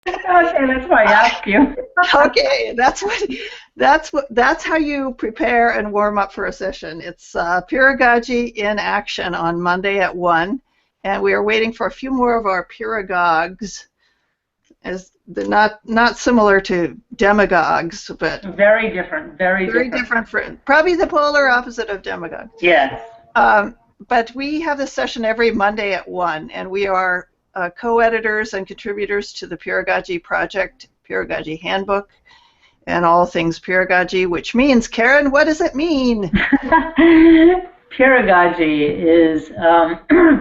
Okay, that's why I asked you. Okay, that's how you prepare and warm up for a session. It's Peeragogy in action on Monday at 1, and we are waiting for a few more of our peeragogues. As they're not similar to demagogues, but Very different, very very different. different. Probably the polar opposite of demagogue. Yes. But we have this session every Monday at 1, and we are co-editors and contributors to the Peeragogy project, Peeragogy Handbook, and all things peeragogy, which means, Karen, what does it mean? Peeragogy is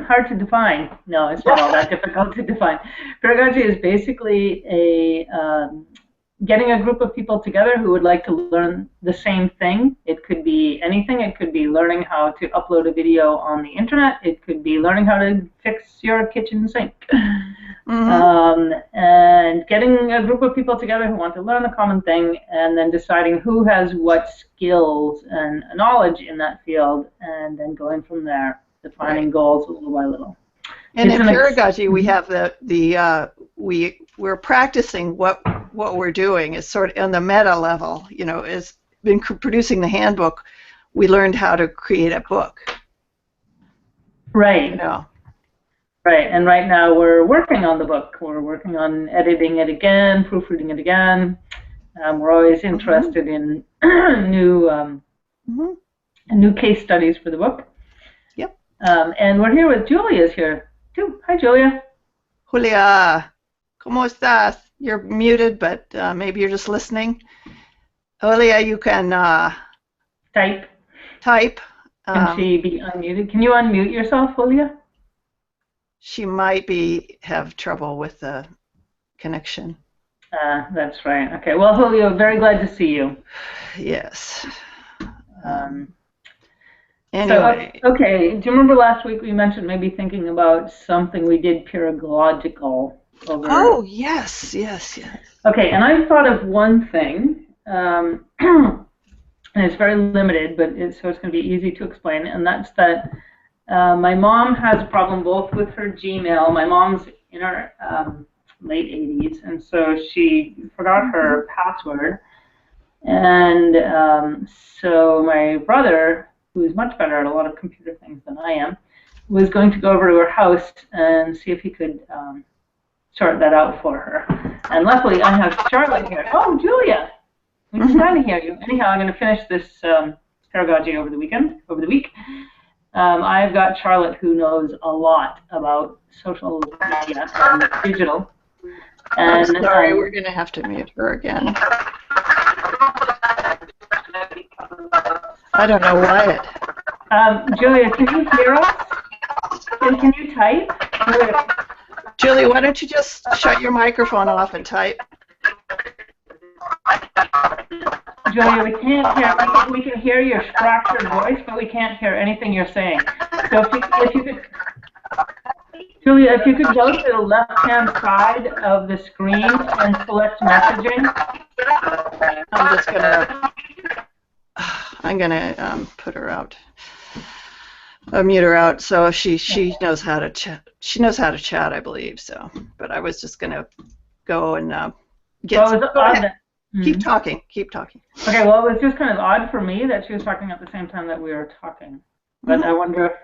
hard to define. No, it's not all that difficult to define. Peeragogy is basically getting a group of people together who would like to learn the same thing. It could be anything. It could be learning how to upload a video on the internet. It could be learning how to fix your kitchen sink. And getting a group of people together who want to learn the common thing, and then deciding who has what skills and knowledge in that field, and then going from there, defining goals little by little. And in Peeragogy, we have we're practicing what we're doing is sort of on the meta level. You know, is in producing the handbook, we learned how to create a book. Right. You know. Right, and right now we're working on the book. We're working on editing it again, proofreading it again. We're always interested in new case studies for the book. Yep. And we're here with Julia's here too. Hi, Julia. Julia, ¿cómo estás? You're muted, but maybe you're just listening. Julia, you can type. Can she be unmuted? Can you unmute yourself, Julia? She might have trouble with the connection. That's right. Okay. Well, Julio, very glad to see you. Yes. Anyway. So, okay. Do you remember last week we mentioned maybe thinking about something we did pedagogical over? Oh, yes. Okay, and I thought of one thing, and it's very limited, but so it's going to be easy to explain, and that's that. My mom has a problem both with her Gmail. My mom's in her late 80s, and so she forgot her password. And so my brother, who's much better at a lot of computer things than I am, was going to go over to her house and see if he could sort that out for her. And luckily, I have Charlotte here. Oh, Julia! We can kind of hear you. Anyhow, I'm going to finish this pedagogy over the week. I've got Charlotte, who knows a lot about social media and digital. And I'm sorry, we're going to have to mute her again. I don't know why Julia, can you hear us? Can you type? Julie, why don't you just shut your microphone off and type? Julia, we can't hear. We can hear your fractured voice, but we can't hear anything you're saying. So if you could, Julia, if you could go to the left-hand side of the screen and select messaging. I'm gonna put her out. Mute her out. So she knows how to chat. She knows how to chat, I believe. So, but I was just gonna go and get. Keep talking. Okay, well, it was just kind of odd for me that she was talking at the same time that we were talking. But I wonder if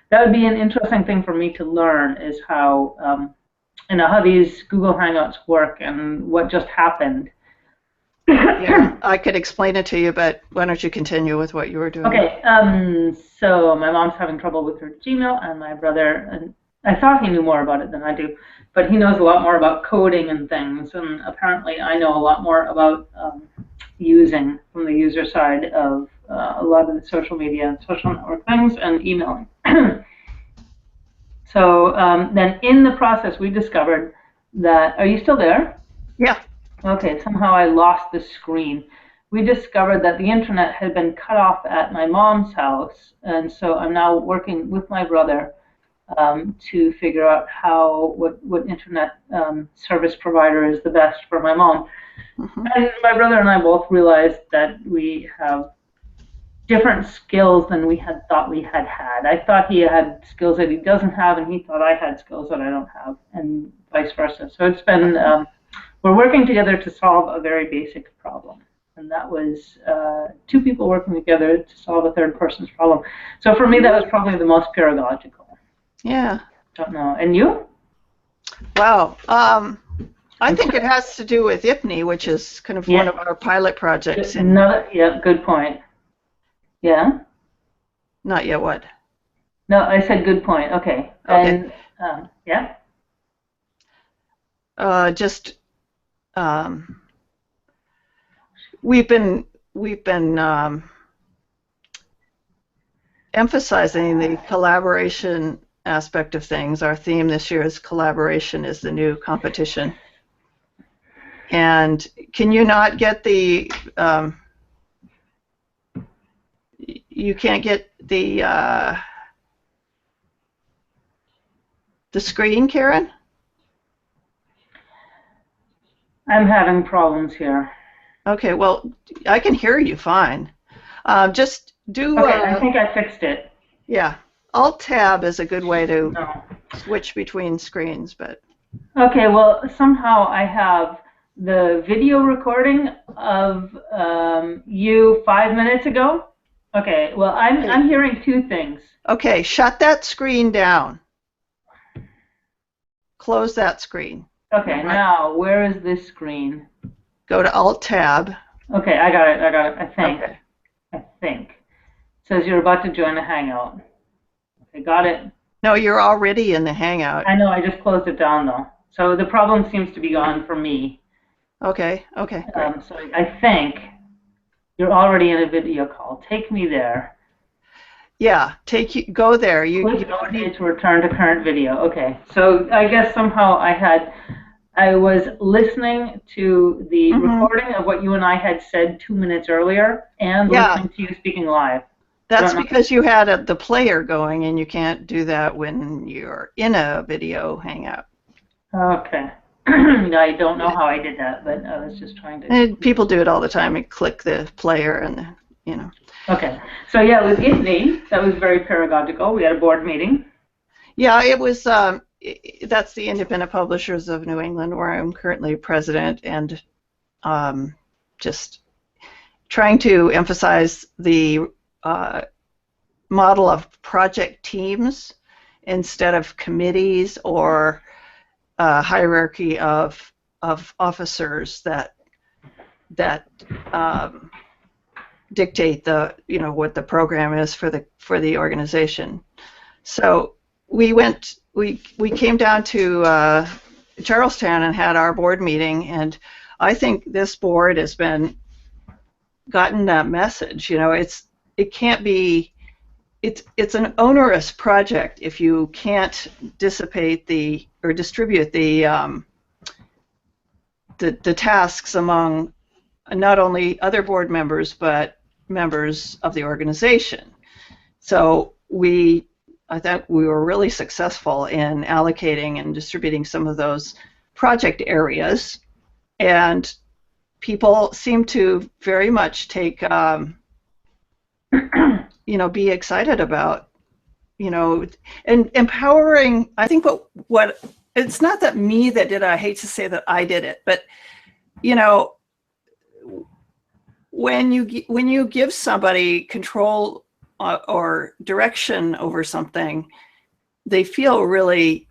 that would be an interesting thing for me to learn, is how how these Google Hangouts work and what just happened. Yeah, I could explain it to you, but why don't you continue with what you were doing? Okay, so my mom's having trouble with her Gmail, and my brother, and I thought he knew more about it than I do, but he knows a lot more about coding and things, and apparently I know a lot more about using from the user side of a lot of the social media and social network things and emailing. So then in the process we discovered that, are you still there? Yeah. Okay, somehow I lost the screen. We discovered that the internet had been cut off at my mom's house, and so I'm now working with my brother to figure out what internet service provider is the best for my mom. And my brother and I both realized that we have different skills than we had thought we had. I thought he had skills that he doesn't have, and he thought I had skills that I don't have. And vice versa. So it's been, we're working together to solve a very basic problem. And that was two people working together to solve a third person's problem. So for me, that was probably the most pedagogical. Yeah. Don't know. And you? Wow. I think it has to do with IPNI, which is kind of one of our pilot projects. Yeah, good point. Yeah? Not yet what? No, I said good point. Okay. Okay. And, yeah? Just we've been emphasizing the collaboration aspect of things. Our theme this year is collaboration is the new competition. And can you not get the you can't get the screen, Karen? I'm having problems here. Okay, well, I can hear you fine. Just do. Okay, I think I fixed it. Yeah, Alt-Tab is a good way to switch between screens, but. Okay, well, somehow I have the video recording of you 5 minutes ago. Okay, well, I'm hearing two things. Okay, shut that screen down. Close that screen. Okay, right. Now, where is this screen? Go to Alt-Tab. Okay, I got it, I think. Okay. I think. It says you're about to join a Hangout. Okay, got it. No, you're already in the Hangout. I know, I just closed it down, though. So the problem seems to be gone for me. Okay, okay. So I think you're already in a video call. Take me there. Yeah, go there. You don't need to return to current video. Okay, so I guess somehow I was listening to the recording of what you and I had said 2 minutes earlier and listening to you speaking live. That's because you had the player going, and you can't do that when you're in a video Hangout. Okay. I don't know how I did that, but I was just trying to. And people do it all the time and click the player and Okay. So yeah, with IPNI, that was very pedagogical. We had a board meeting. Yeah, it was. That's the Independent Publishers of New England, where I'm currently president, and just trying to emphasize the model of project teams instead of committees or hierarchy of officers that dictate what the program is for the organization. So we came down to Charlestown and had our board meeting, and I think this board has gotten that message. It can't be. It's an onerous project if you can't distribute the tasks among not only other board members but members of the organization. So I thought we were really successful in allocating and distributing some of those project areas, and people seem to very much take be excited about, and empowering. I think what it's not that me that did it. I hate to say that I did it, but when you give somebody control or direction over something, they feel really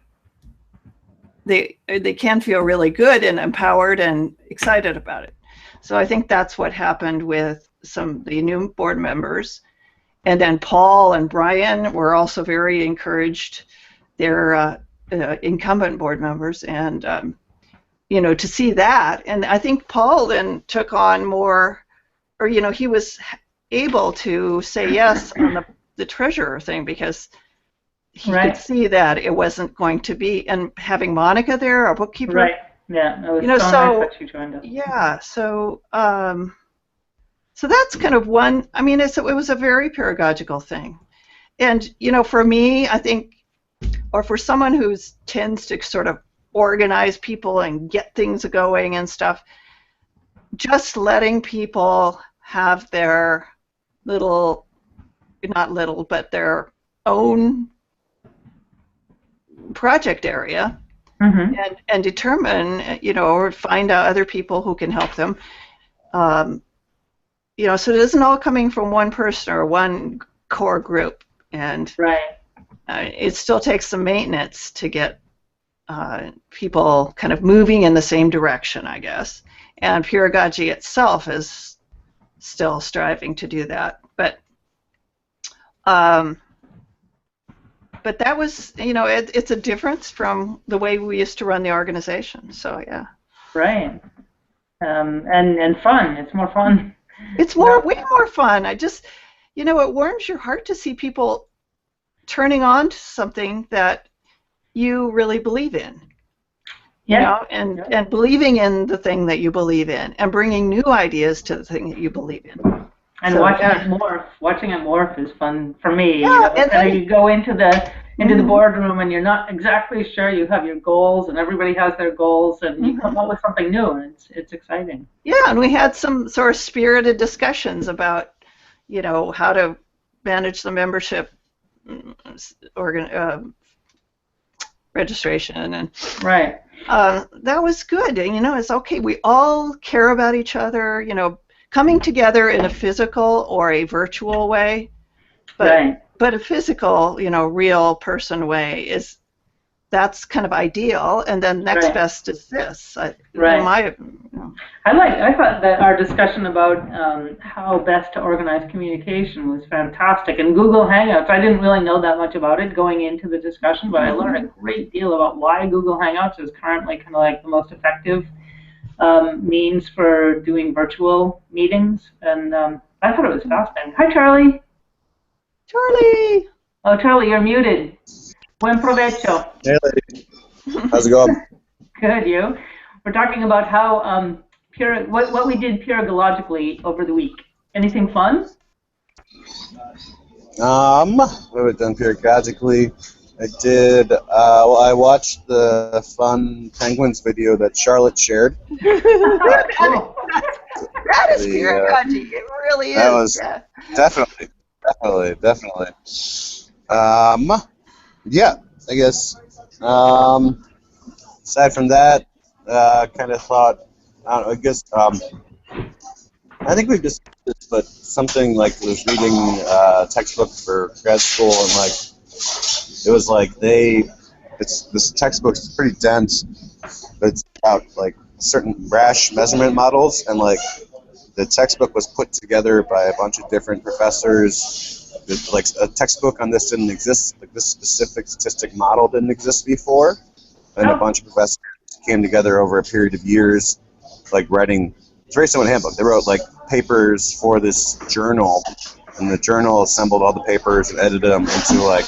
they can feel really good and empowered and excited about it. So I think that's what happened with some of the new board members. And then Paul and Brian were also very encouraged. They're incumbent board members, and to see that. And I think Paul then took on more, or he was able to say yes on the treasurer thing, because he could see that it wasn't going to be. And having Monica there, our bookkeeper. Right. Yeah. It was nice that she joined us. Yeah. So. So that's kind of one. I mean, it was a very pedagogical thing, and for me, I think, or for someone who tends to sort of organize people and get things going and stuff, just letting people have their their own project area Mm-hmm. and determine, or find out other people who can help them. So it isn't all coming from one person or one core group, and Right. it still takes some maintenance to get people kind of moving in the same direction, I guess. And Peeragogy itself is still striving to do that. But that was, it's a difference from the way we used to run the organization. So yeah. Right. And fun. It's more fun. It's way more fun. It warms your heart to see people turning on to something that you really believe in. And believing in the thing that you believe in, and bringing new ideas to the thing that you believe in. And watching it morph is fun for me. Yeah, and then you go into the boardroom and you're not exactly sure. You have your goals, and everybody has their goals, and you come up with something new, and it's exciting. Yeah, and we had some sort of spirited discussions about, how to manage the membership registration, and right. That was good. And, it's okay. We all care about each other. Coming together in a physical or a virtual way, but a physical, real person way that's kind of ideal. And then next best is this. I thought that our discussion about how best to organize communication was fantastic. And Google Hangouts, I didn't really know that much about it going into the discussion, but I learned a great deal about why Google Hangouts is currently kind of like the most effective means for doing virtual meetings. And I thought it was fascinating. Hi, Charlie. Charlie. Oh, Charlie, you're muted. Buen provecho. Hey, lady. How's it going? Good, you. We're talking about how what we did peeragologically over the week. Anything fun? What have I done peeragogically? I did. I watched the fun penguins video that Charlotte shared. Cool. That is peeragogy. It really is. That was definitely. Yeah, I guess. Aside from that, kind of thought. I don't know. I guess. I think we've discussed this, but something like was reading a textbook for grad school, and like it was like this textbook's pretty dense, but it's about like certain rash measurement models, and like the textbook was put together by a bunch of different professors. Like a textbook on this didn't exist, like this specific statistic model didn't exist before, and a bunch of professors came together over a period of years, like writing. It's very similar to Handbook. They wrote like papers for this journal, and the journal assembled all the papers and edited them into like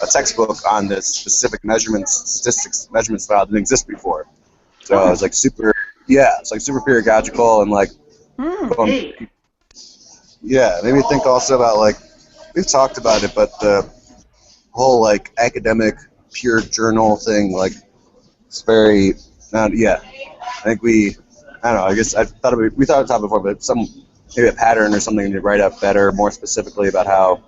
a textbook on this specific statistics measurement style that didn't exist before. So it was like super pedagogical and like, yeah, made me think also about like, we've talked about it, but the whole like academic pure journal thing, like it's very, I think I don't know, I guess we thought of it before, but maybe a pattern or something to write up better, more specifically about how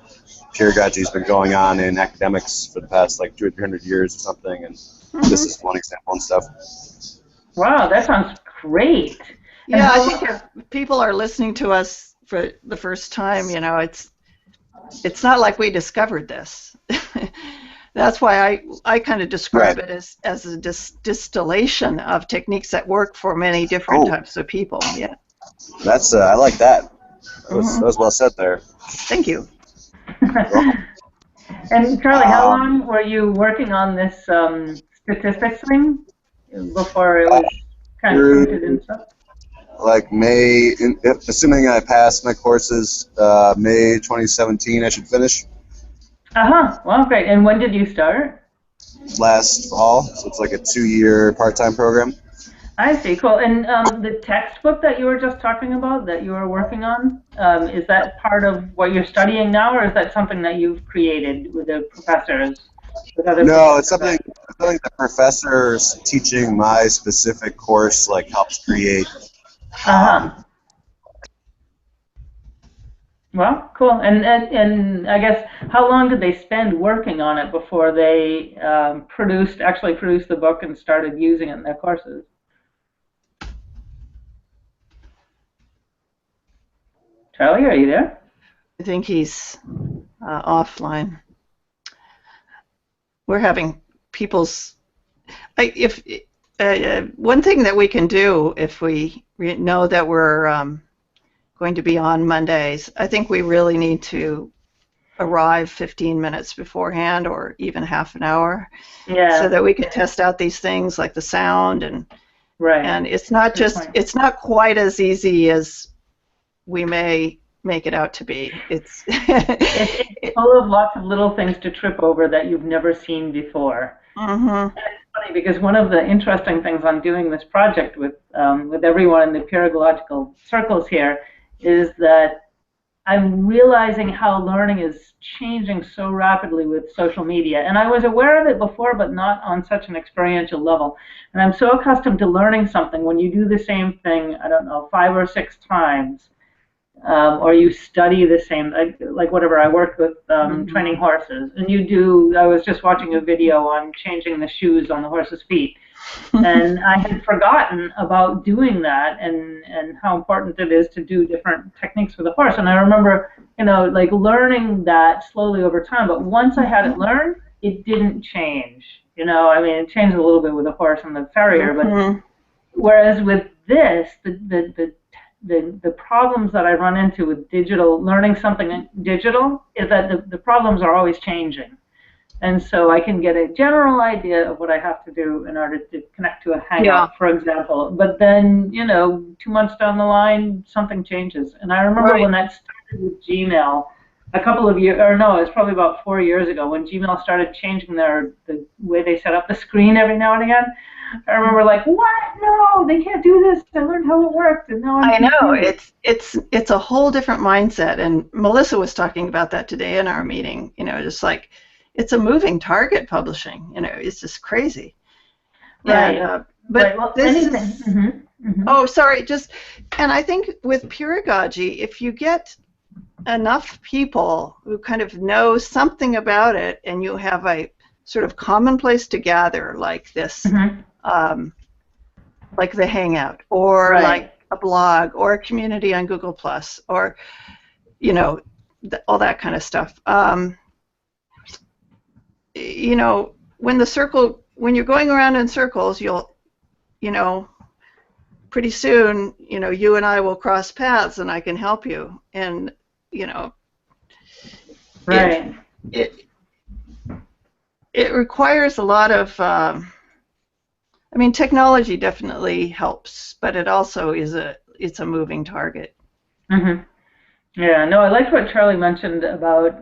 peeragogy has been going on in academics for the past like 200 or 300 years or something, and this is one example and stuff. Wow, that sounds great. Yeah, I think if people are listening to us for the first time, it's not like we discovered this. That's why I kind of describe it as a distillation of techniques that work for many different types of people. Yeah. That's I like that. That was well said there. Thank you. And Charlie, how long were you working on this statistics thing before it was kind of printed and stuff? Like assuming I passed my courses, May 2017 I should finish. Well, great. And when did you start? Last fall, so it's like a 2-year part-time program. I see, cool. And the textbook that you were just talking about, that you were working on, is that part of what you're studying now, or is that something that you've created with the professors? No, it's something the professors teaching my specific course like helps create. Well, cool. And I guess how long did they spend working on it before they actually produced the book and started using it in their courses? Charlie, are you there? I think he's offline. We're having people's. If one thing that we can do if we know that we're going to be on Mondays, I think we really need to arrive 15 minutes beforehand or even half an hour so Yeah, that we can test out these things like the sound right. and it's not Good just point. it's not quite as easy as we may make it out to be. It's It's full of lots of little things to trip over that you've never seen before. Mhm. And it's funny because one of the interesting things on doing this project with everyone in the pedagogical circles here is that I'm realizing how learning is changing so rapidly with social media. And I was aware of it before, but not on such an experiential level. And I'm so accustomed to learning something when you do the same thing, I don't know, 5 or 6 times, or you study the same, like whatever. I worked with training Mhm. horses, and I was just watching a video on changing the shoes on the horse's feet. And I had forgotten about doing that and how important it is to do different techniques with the horse. And I remember, like learning that slowly over time. But once I had it learned, it didn't change. I mean, it changed a little bit with the horse and the farrier, but Mhm. whereas with this, the problems that I run into with digital, learning something digital, is that the problems are always changing. And so I can get a general idea of what I have to do in order to connect to a Yeah. Hangout, for example. But then, 2 months down the line, something changes. And I remember Right. when that started with Gmail a couple of years, or no, it was probably about 4 years ago when Gmail started changing the way they set up the screen every now and again. I remember like, what? No, they can't do this. I learned how it worked, and now I'm I know confused. it's a whole different mindset, and Melissa was talking about that today in our meeting. Just like it's a moving target publishing. It's just crazy. And Right, but right. Well, this anything. is Hmm. oh sorry just and I think with peeragogy, if you get enough people who kind of know something about it, and you have a sort of common place to gather like this. Hmm. Um, like the Hangout, or like Right. a blog, or a community on Google Plus, or you know, all that kind of stuff. When you're going around in circles, you know, pretty soon, you and I will cross paths, and I can help you. And you know, it Right. it it requires a lot of. I mean, technology definitely helps, but it also it's a moving target. Hmm. Yeah, no, I liked what Charlie mentioned about,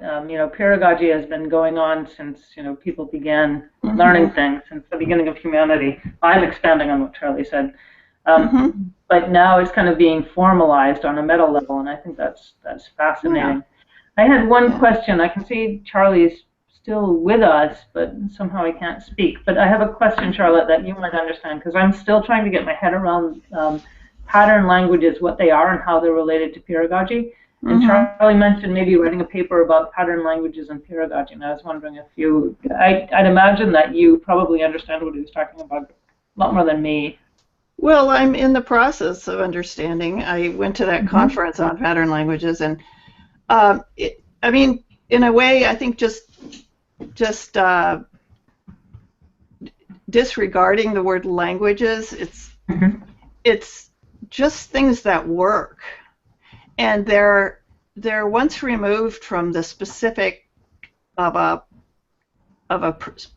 pedagogy has been going on since, people began Hmm. learning things, since the beginning of humanity. I'm expanding on what Charlie said. Hmm. But now it's kind of being formalized on a meta level, and I think that's Yeah. fascinating. I had one Yeah. question. I can see Charlie's still with us, but somehow he can't speak. But I have a question, Charlotte, that you might understand, because I'm still trying to get my head around pattern languages, what they are and how they're related to pedagogy. And Hmm. Charlie mentioned maybe writing a paper about pattern languages and pedagogy, and I was wondering if I'd imagine that you probably understand what he was talking about a lot more than me. Well, I'm in the process of understanding. I went to that Hmm. conference on pattern languages, and I mean, in a way, I think just disregarding the word languages, Hmm. it's just things that work, and they're once removed from the specific of a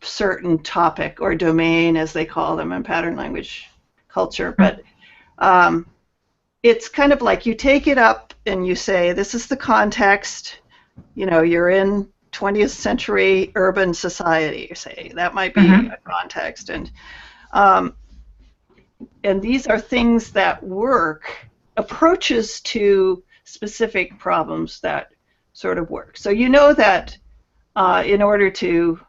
certain topic or domain, as they call them in pattern language culture. But um, it's kind of like you take it up and you say, this is the context. You're in 20th century urban society, you say. That might be Hmm. a context. Um, and these are things that work, approaches to specific problems that sort of work. So you know that in order to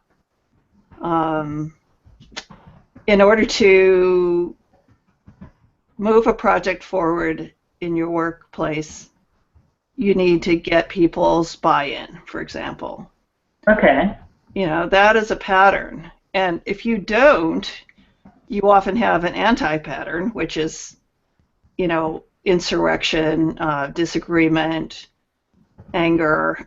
um, in order to move a project forward in your workplace, you need to get people's buy-in, for example. Okay. You know, that is a pattern. And if you don't, you often have an anti-pattern, which is, you know, insurrection, disagreement, anger.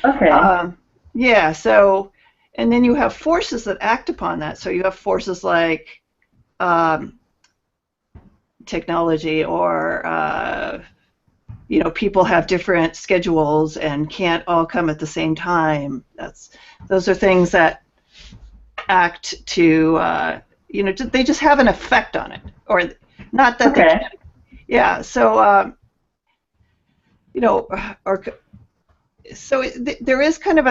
Okay. Yeah, so, and then you have forces that act upon that. So you have forces like technology, or you know, people have different schedules and can't all come at the same time. Those are things that act to, you know, they just have an effect on it, or not that they Okay. can. Yeah, so you know, or so there is kind of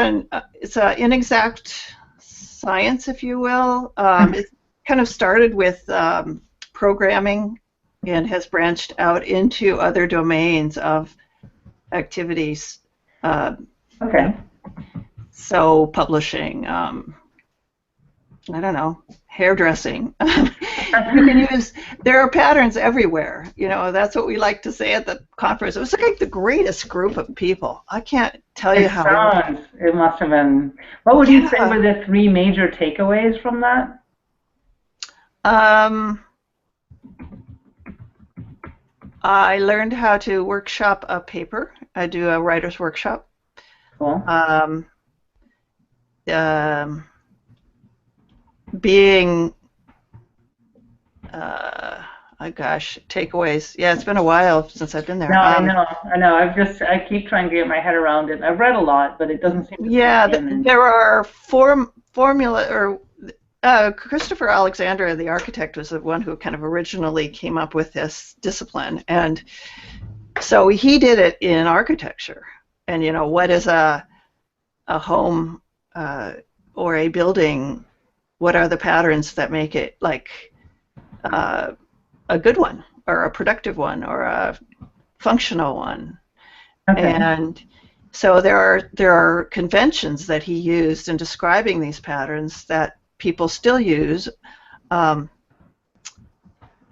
it's an inexact science, if you will. It kind of started with programming and has branched out into other domains of activities. Okay. So publishing, I don't know, hairdressing. You can use, there are patterns everywhere. You know, that's what we like to say at the conference. It was like the greatest group of people. I can't tell you how. It must have been. What would you say Yeah. were the three major takeaways from that? I learned how to workshop a paper. I do a writer's workshop. Cool. Being, gosh, takeaways. Yeah, it's been a while since I've been there. No, I know. I keep trying to get my head around it. I've read a lot, but it doesn't seem to Yeah, sink in. there are formula, or Christopher Alexander, the architect, was the one who kind of originally came up with this discipline, and so he did it in architecture. And you know, what is a home or a building? What are the patterns that make it like a good one, or a productive one, or a functional one? Okay. And so there are conventions that he used in describing these patterns that people still use, and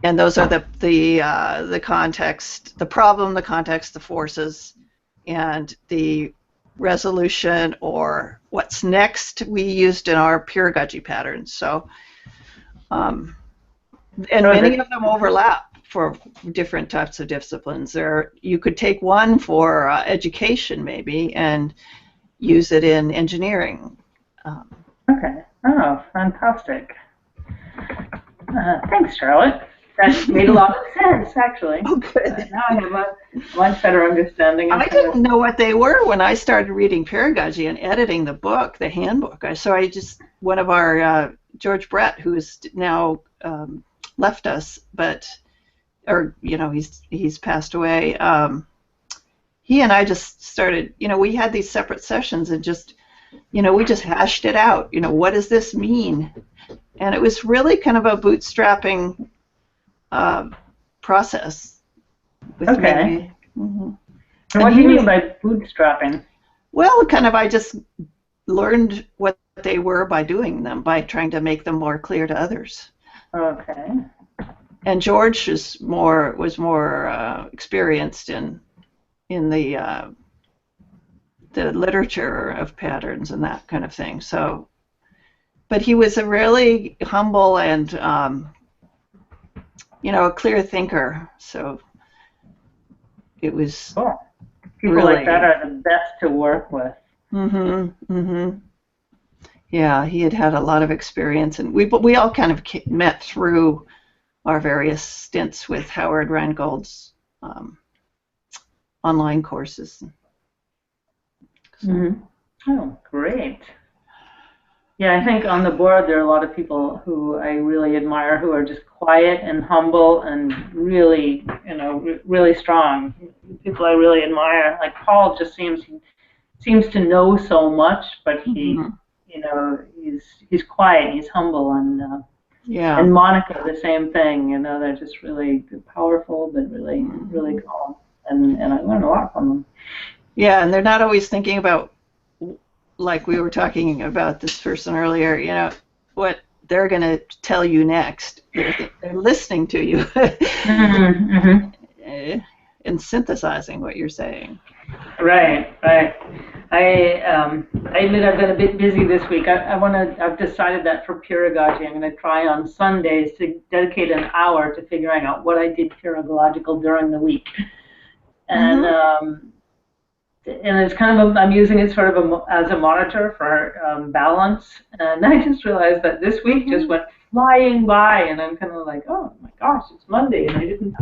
those are the context, the problem, the context, the forces, and the resolution, or what's next, we used in our peeragogy patterns. So, and many of them overlap for different types of disciplines. You could take one for education maybe and use it in engineering. Okay. Oh, fantastic. Thanks, Charlotte. That made a lot of sense, actually. Oh, good. Now I have a much better understanding. I didn't know what they were when I started reading peeragogy and editing the book, the handbook. One of our, George Brett, who is now left us, or you know, he's passed away. He and I just started, you know, we had these separate sessions and just, you know, we just hashed it out. You know, what does this mean? And it was really kind of a bootstrapping process with me. Mm-hmm. And what do you mean by bootstrapping? Well, kind of, I just learned what they were by doing them, by trying to make them more clear to others. Okay. And George was more experienced in the literature of patterns and that kind of thing. So, but he was a really humble and you know, a clear thinker. So it was cool. People really, like that are the best to work with. Mm-hmm. Mm-hmm. Yeah, he had a lot of experience, and we all kind of met through our various stints with Howard Rheingold's online courses. So. Mm-hmm. Oh, great. Yeah, I think on the board there are a lot of people who I really admire, who are just quiet and humble and really, you know, really strong. People I really admire. Like Paul just seems to know so much, but he, Mm-hmm. you know, he's quiet, he's humble, and yeah. And Monica, the same thing. You know, they're just really powerful, but really, really calm, and I learn a lot from them. Yeah, and they're not always thinking about, like we were talking about this person earlier, you know, what they're going to tell you next. They're listening to you. Mm-hmm. in synthesizing what you're saying. Right, right. I admit I've been a bit busy this week. I've decided that for peeragogy, I'm going to try on Sundays to dedicate an hour to figuring out what I did peeragogical during the week. And and it's kind of I'm using it sort of as a monitor for balance. And I just realized that this week just went flying by, and I'm kind of like, oh my gosh, it's Monday, and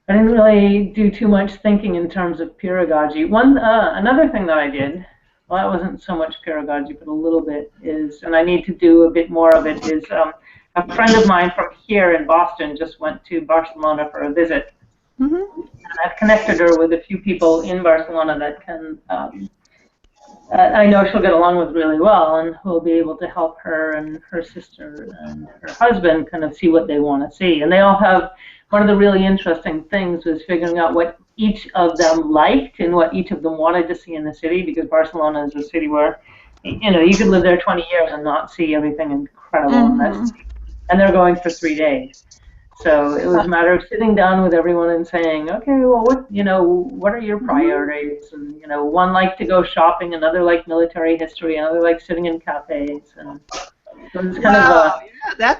I didn't really do too much thinking in terms of peeragogy. Another thing that I did, well, it wasn't so much peeragogy, but a little bit is, and I need to do a bit more of it, is a friend of mine from here in Boston just went to Barcelona for a visit. And I've connected her with a few people in Barcelona that can, I know she'll get along with really well, and who'll be able to help her and her sister and her husband kind of see what they want to see. And they all have, one of the really interesting things was figuring out what each of them liked and what each of them wanted to see in the city, because Barcelona is a city where, you could live there 20 years and not see everything incredible in that city. And they're going for 3 days. So it was a matter of sitting down with everyone and saying, okay, well, what are your priorities? And, one liked to go shopping, another liked military history, another liked sitting in cafes. And so it was kind of yeah,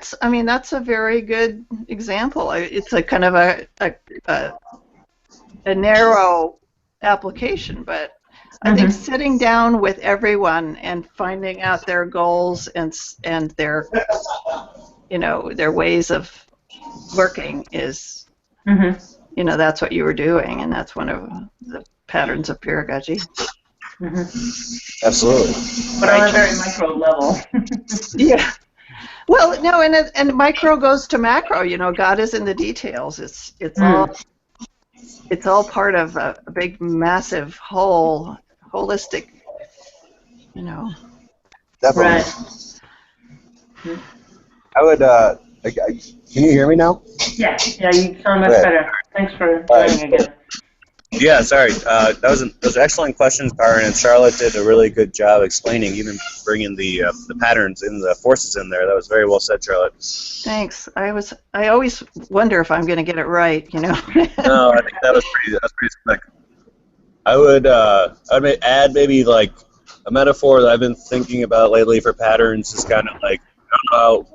that's a very good example. It's a kind of a narrow application, but I think sitting down with everyone and finding out their goals and their their ways of working is, that's what you were doing, and that's one of the patterns of peeragogy. Absolutely. But on a very micro level. Yeah. Well, no, and micro goes to macro. God is in the details. It's all part of a big, massive whole, holistic. Definitely. Right. I would. Can you hear me now? Yeah, you sound much better. Thanks for joining again. Yeah, sorry. Those are excellent questions, Byron, and Charlotte did a really good job explaining, even bringing the patterns and the forces in there. That was very well said, Charlotte. Thanks. I always wonder if I'm going to get it right. No, I think that was pretty slick. I would add maybe like a metaphor that I've been thinking about lately for patterns is kind of like, I don't know how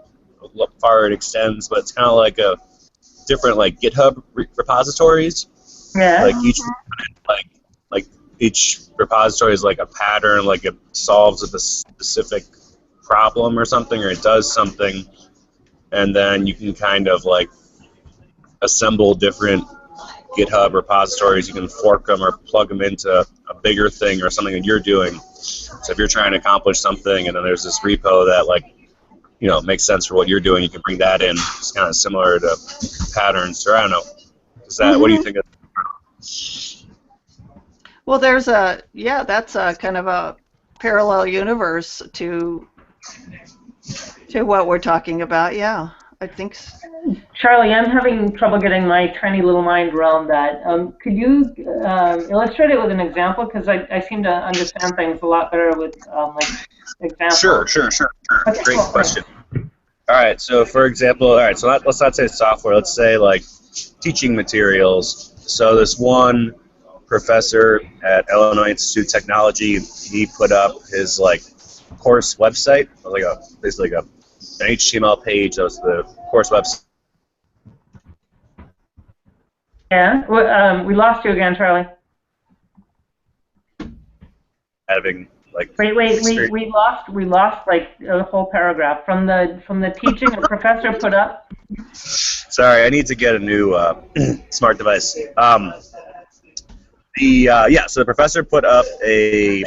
far it extends, but it's kind of like a different like GitHub repositories. Yeah. Like each repository is like a pattern, like it solves a specific problem or something, or it does something, and then you can kind of like assemble different GitHub repositories. You can fork them or plug them into a bigger thing or something that you're doing. So if you're trying to accomplish something, and then there's this repo that makes sense for what you're doing, you can bring that in. It's kind of similar to patterns, or I don't know. What do you think of? Well, that's a kind of a parallel universe to what we're talking about. Yeah, I think so. Charlie, I'm having trouble getting my tiny little mind around that. Could you illustrate it with an example? Because I seem to understand things a lot better with examples. Sure. Okay, Great question. All right, so for example, so let's not say software. Let's say like teaching materials. So this one professor at Illinois Institute of Technology, he put up his course website, basically an HTML page. That was the course website. Yeah, we lost you again, Charlie. Having wait, we lost like a whole paragraph from the teaching a professor put up. Sorry, I need to get a new smart device. So the professor put up a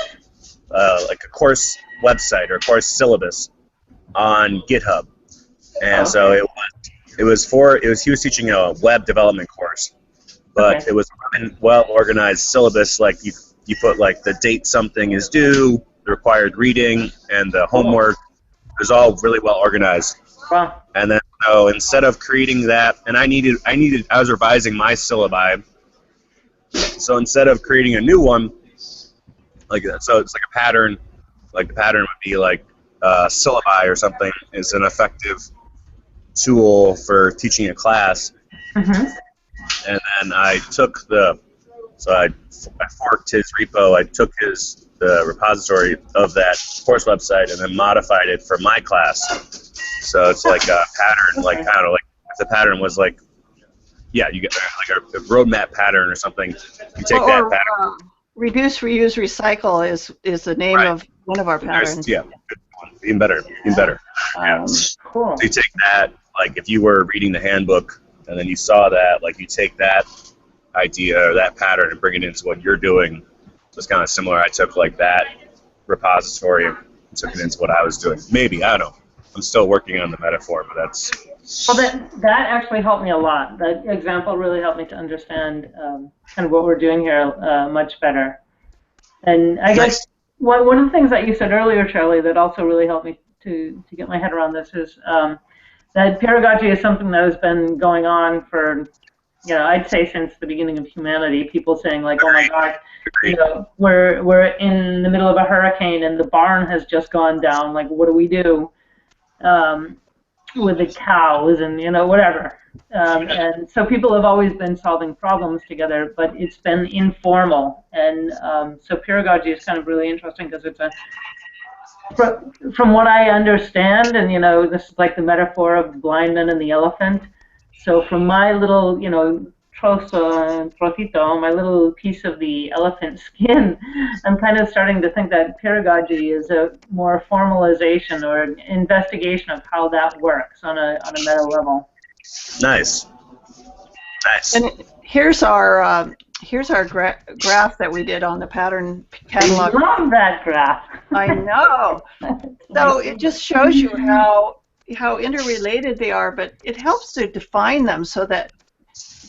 course website or course syllabus on GitHub, and so he was teaching a web development course, but it was a well organized syllabus. Like you put like the date something is due, the required reading, and the homework. It was all really well organized. Wow. And then so instead of creating that, and I was revising my syllabi. So instead of creating a new one, like that, so it's like a pattern. Like the pattern would be like syllabi or something is an effective tool for teaching a class. And and I took I forked his repo. I took the repository of that course website and then modified it for my class. So it's like a pattern, like, I don't know, like if the pattern was like, yeah, you get like a roadmap pattern or something. You take that pattern. Reduce, reuse, recycle is the name of one of our patterns. Yeah, even better. Cool. So you take that, like if you were reading the handbook and then you saw that, like you take that idea or that pattern and bring it into what you're doing. It's kind of similar. I took like that repository and took it into what I was doing. Maybe, I don't know. I'm still working on the metaphor, but that's... Well, that actually helped me a lot. That example really helped me to understand kind of what we're doing here much better. And I guess one of the things that you said earlier, Charlie, that also really helped me to get my head around this is that peeragogy is something that has been going on for, I'd say since the beginning of humanity. People saying like, oh my God, we're in the middle of a hurricane and the barn has just gone down. Like, what do we do with the cows and whatever? And so people have always been solving problems together, but it's been informal. And so peeragogy is kind of really interesting because it's from what I understand, and this is like the metaphor of the blind man and the elephant. So from my little, trocito, my little piece of the elephant skin, I'm kind of starting to think that peeragogy is a more formalization or an investigation of how that works on a meta level. Nice. And here's our graph that we did on the pattern catalog. I love that graph. I know. So it just shows you how interrelated they are, but it helps to define them so that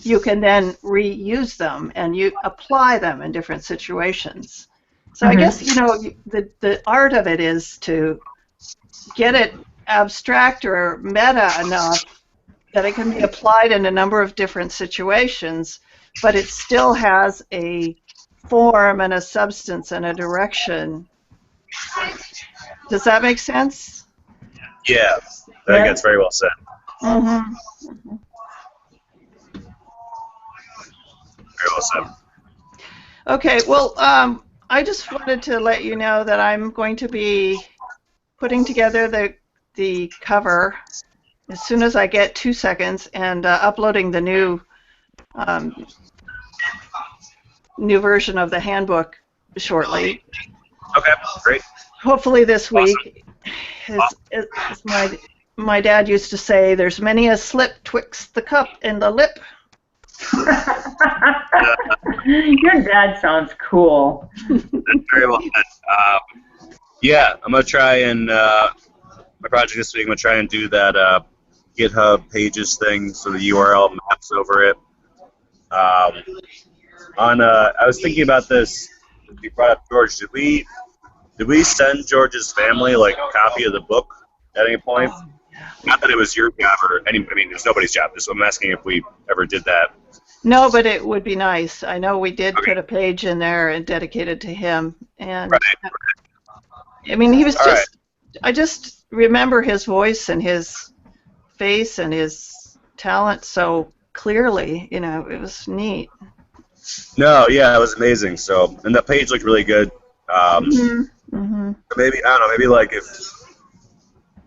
you can then reuse them and you apply them in different situations. So I guess the art of it is to get it abstract or meta enough that it can be applied in a number of different situations, but it still has a form and a substance and a direction. Does that make sense? Yeah, I think that's very well said. Mm-hmm. Very well said. Okay, well, I just wanted to let you know that I'm going to be putting together the cover as soon as I get 2 seconds and uploading the new version of the handbook shortly. Okay, great. Hopefully this week. As my dad used to say, there's many a slip twixt the cup and the lip. Your dad sounds cool. Very well said. Yeah, I'm going to try and, my project this week, I'm going to try and do that GitHub pages thing, so the URL maps over it. I was thinking about this, you brought up George, did we send George's family like a copy of the book at any point? Not that it was your job or I mean, it's nobody's job. Just I'm asking if we ever did that. No, but it would be nice. I know we did put a page in there and dedicated to him, and I mean, he was just. I just remember his voice and his face and his talent so clearly. It was neat. No, yeah, it was amazing. So, and the page looked really good. Maybe I don't know. Maybe like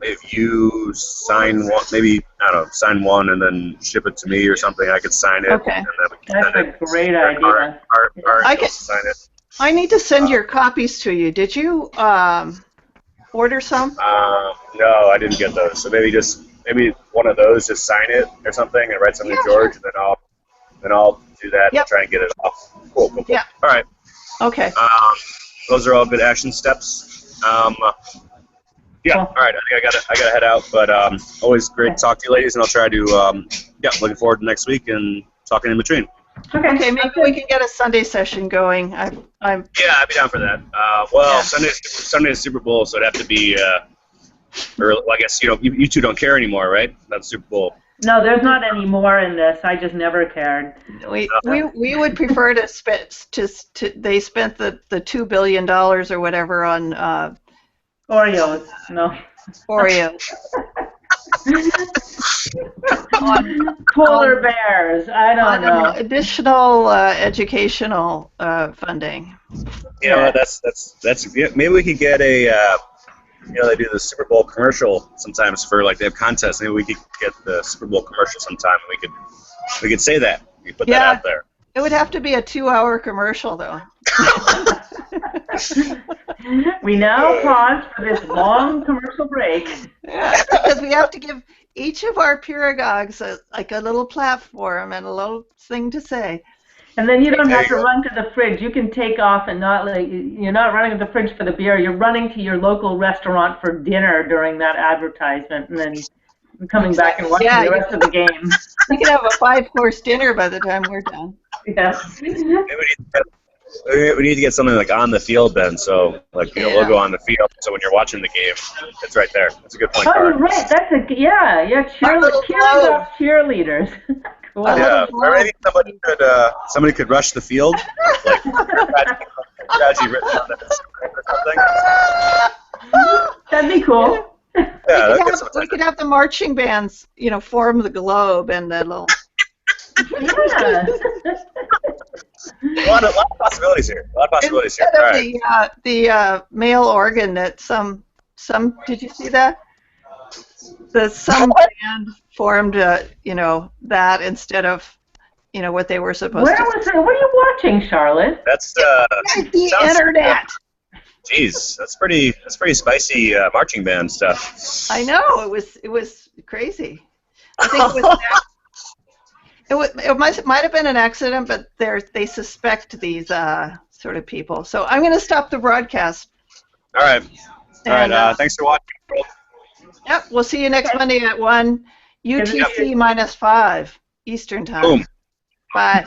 if you sign one, maybe I don't know, sign one and then ship it to me or something. I could sign it. Okay, and then we can that's send a great idea. I can sign it. I need to send your copies to you. Did you order some? No, I didn't get those. So maybe one of those, just sign it or something and write something to George, sure. and then I'll do that and try and get it off. Cool. Yeah. All right. Okay. Those are all good action steps. Yeah. All right. I think I gotta head out, but always great to talk to you, ladies, and I'll try to looking forward to next week and talking in between. Okay, maybe we can get a Sunday session going. Yeah, I'd be down for that. Sunday's Super Bowl, so it'd have to be or I guess you two don't care anymore, right? That's Super Bowl. No, there's not any more in this. I just never cared. We would prefer to they spent the $2 billion or whatever on Oreos. No. Oreos. polar bears. I don't know. Additional educational funding. You know, that's yeah, maybe we could get a you know, they do the Super Bowl commercial sometimes for like they have contests. Maybe we could get the Super Bowl commercial sometime. And we could say that. We could put that out there. It would have to be a 2-hour commercial though. We now pause for this long commercial break. Yeah, because we have to give each of our peeragogues like a little platform and a little thing to say. And then you don't have to run to the fridge. You can take off and you're not running to the fridge for the beer. You're running to your local restaurant for dinner during that advertisement, and then coming back and watching the rest of the game. You can have a 5-course dinner by the time we're done. Yeah. We need to get something like on the field then, so like logo on the field. So when you're watching the game, it's right there. That's a good point. Oh, you're right. That's cheerleaders. Cool. Yeah, or maybe somebody could rush the field, like strategy written on it or something. That'd be cool. Yeah, we could have the marching bands, form the globe and the little. Yeah. A lot of possibilities here. All right. The male organ that some did you see that? Some band formed that instead of what they were supposed to. What are you watching, Charlotte? That's the internet. Jeez, that's pretty spicy marching band stuff. I know, it was crazy. I think it might have been an accident, but they suspect these sort of people. So I'm going to stop the broadcast. All right. Thanks for watching. Yep, we'll see you next Monday at 1 UTC -5 Eastern Time. Boom. Bye.